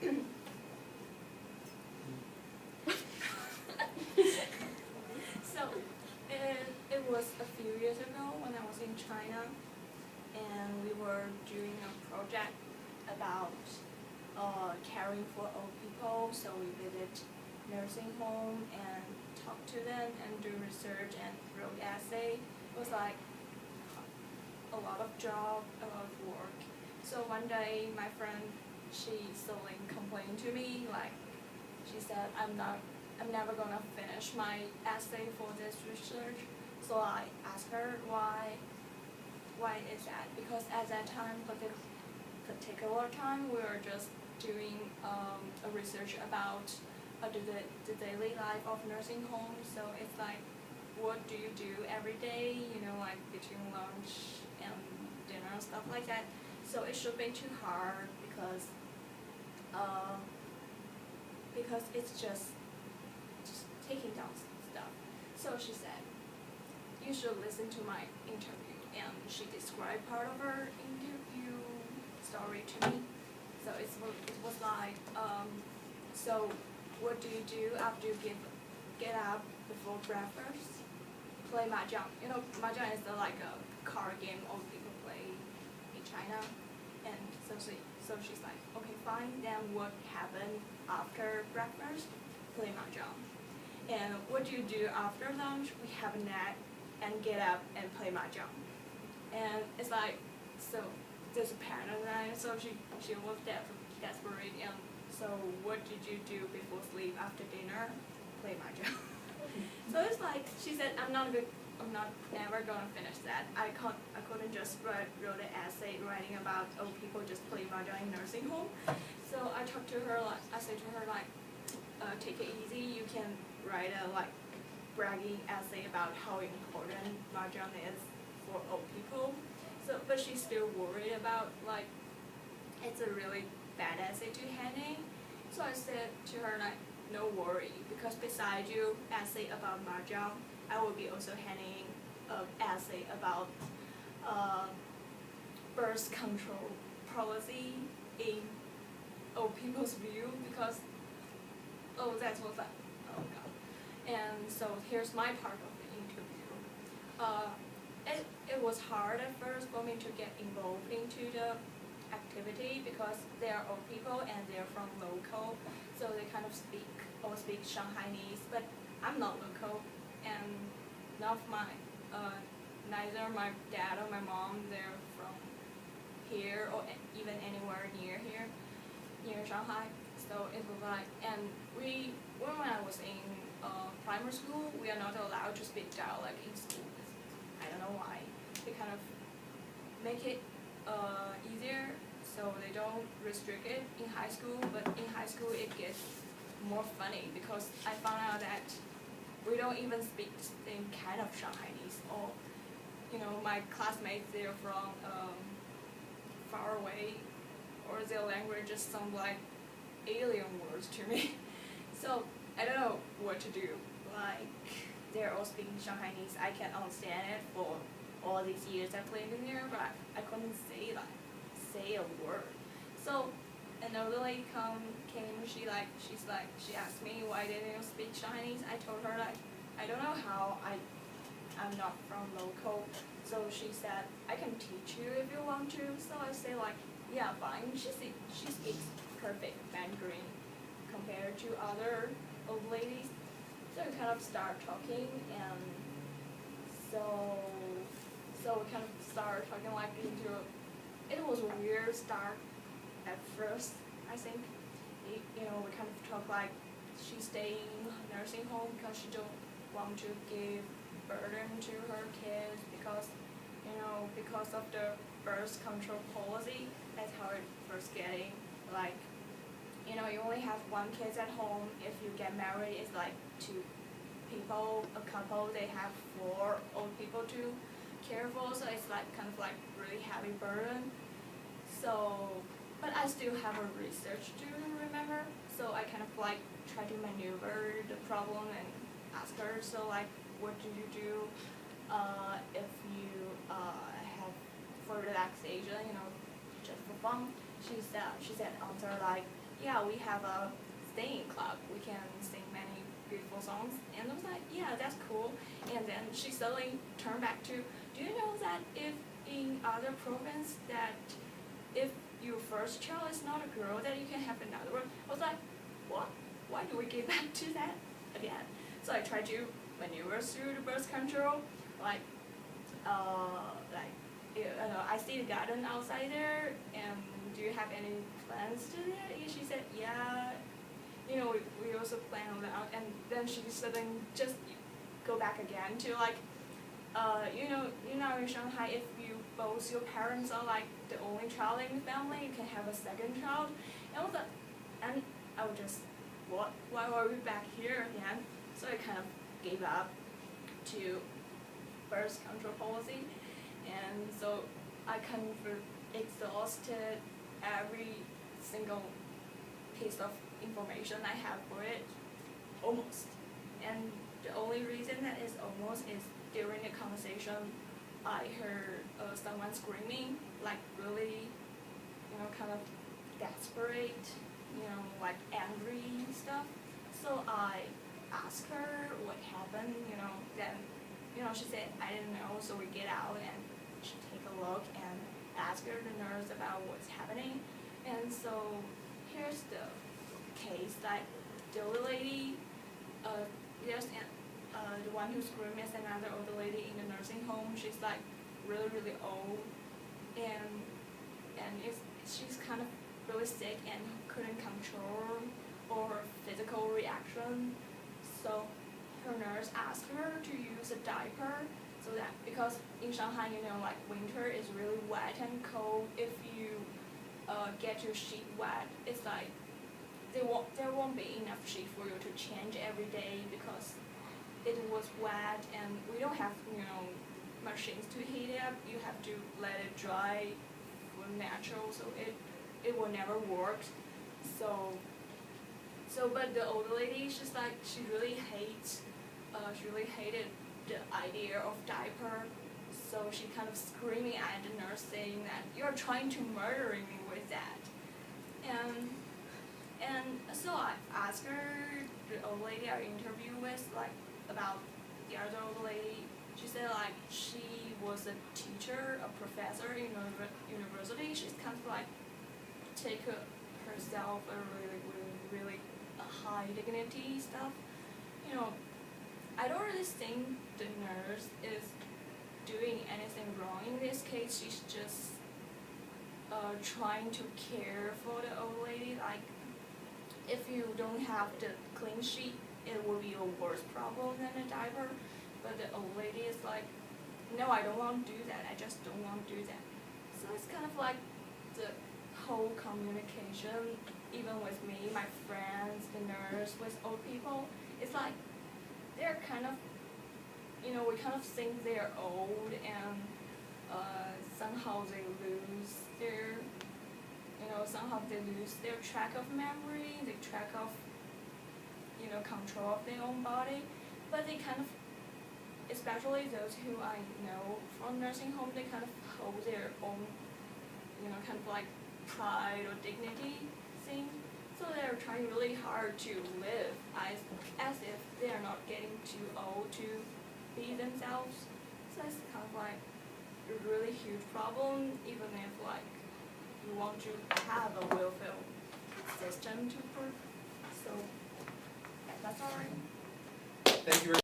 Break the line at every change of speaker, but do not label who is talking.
So it was a few years ago when I was in China, and we were doing a project about caring for old people. So we visit nursing home and talk to them and do research and wrote essay. It was like a lot of job, a lot of work. So one day my friend, she suddenly complained to me, like she said, I'm never gonna finish my essay for this research. So I asked her why is that? Because at that time, particular time, we were just doing a research about the daily life of nursing homes. So it's like, what do you do every day? You know, like between lunch and dinner, stuff like that. So it should be too hard because it's just taking down stuff. So she said, you should listen to my interview, and she described part of her interview story to me. So it was like, so what do you do after you get up before breakfast? Play mahjong. You know, mahjong is like a card game old people play in China. And so she's like, okay, fine. Then what happened after breakfast? Play mahjong. And what do you do after lunch? We have a nap and get up and play mahjong. And it's like, so there's a pattern there. So she was desperate. And so what did you do before sleep after dinner? Play mahjong. So it's like she said, I'm never gonna finish that. I couldn't just wrote an essay writing about old people just playing mahjong in nursing home. So I talked to her, like I said to her, like, take it easy. You can write a like bragging essay about how important mahjong is for old people. So, but she's still worried about like it's a really bad essay to hand in. So I said to her, like, no worry, because beside you essay about mahjong, I will be also handing an essay about birth control policy in old people's view, because that's what that, oh god. And so here's my part of the interview. It was hard at first for me to get involved into the activity because they are old people and they're from local, so they kind of speak Shanghainese, but I'm not local, and none of neither my dad or my mom, they're from here or even anywhere near here, near Shanghai. So it was like, and when I was in primary school, we are not allowed to speak dialect in school. I don't know why. They kind of make it easier, so they don't restrict it in high school, but in high school it gets more funny because I found out that we don't even speak the same kind of Shanghainese, or you know, my classmates, they're from far away, or their language just sound like alien words to me. So I don't know what to do. Like, they're all speaking Shanghainese. I can understand it for all these years I played in there, but I couldn't say a word. So an older lady came. She asked me why didn't you speak Chinese. I told her like I don't know how. I'm not from local. So she said I can teach you if you want to. So I say like yeah, fine. She speaks perfect Mandarin compared to other old ladies. So we kind of start talking, and so we kind of start talking like into. It was a weird start at first, I think. You know, we kind of talk like she's staying in nursing home because she don't want to give burden to her kids because, you know, because of the birth control policy. That's how it first getting. Like, you know, you only have one kid at home. If you get married, it's like two people, a couple, they have 4 old people to care for. So it's like kind of like really heavy burden. So, but I still have a research to remember. So I kind of like try to maneuver the problem and ask her. So like, what do you do if you have for relaxation? You know, just for fun. She said answer like, yeah, we have a singing club. We can sing many beautiful songs. And I was like, yeah, that's cool. And then she suddenly turned back to, do you know that if in other province that if your first child is not a girl, that you can have another one? I was like, what? Why do we get back to that again? So I tried to maneuver through the birth control, like, I see the garden outside there, and do you have any plans to do that? And she said, yeah, we also plan on that. And then she suddenly just go back again to like, in Shanghai, if both your parents are like the only child in the family, you can have a second child. And I would just, what? Why are we back here again? So I kind of gave up to birth control policy, and so I kind of exhausted every single piece of information I have for it, almost. And the only reason that is almost is during the conversation, I heard someone screaming, like really, kind of desperate, like angry stuff. So I asked her what happened, then, she said, I didn't know, so we get out and she take a look and ask her, the nurse, about what's happening. And so here's the case, like the older lady, the one who screamed is another older lady in the nursing home. She's like really, really old, and she's kind of really sick and couldn't control or physical reaction. So her nurse asked her to use a diaper, so that because in Shanghai, like winter is really wet and cold. If you get your sheet wet, it's like there won't be enough sheet for you to change every day because it was wet, and we don't have machines to heat it up. You have to let it dry for natural, so it will never work. But the older lady, she's like, she really hated the idea of diaper. So she kind of screaming at the nurse, saying that you're trying to murder me with that. And so I asked her, the old lady I interviewed with, like about the other old lady. She said like she was a teacher, a professor in a university. She's kind of like take herself a really high dignity stuff. I don't really think the nurse is doing anything wrong in this case. She's just trying to care for the old lady. Like, if you don't have the clean sheet, it will be a worse problem than a diaper. But the old lady is like, no, I don't want to do that. I just don't want to do that. So it's kind of like the whole communication, even with me, my friends, the nurse, with old people. It's like they're kind of, we kind of think they're old, and somehow they lose their, track of memory, they track of, control of their own body. But they kind of, especially those who I know from nursing home, they kind of hold their own, kind of like pride or dignity thing. So they're trying really hard to live as if they're not getting too old to be themselves. So it's kind of like a really huge problem, even if like you want to have a welfare system to work. So that's all right.
Thank you very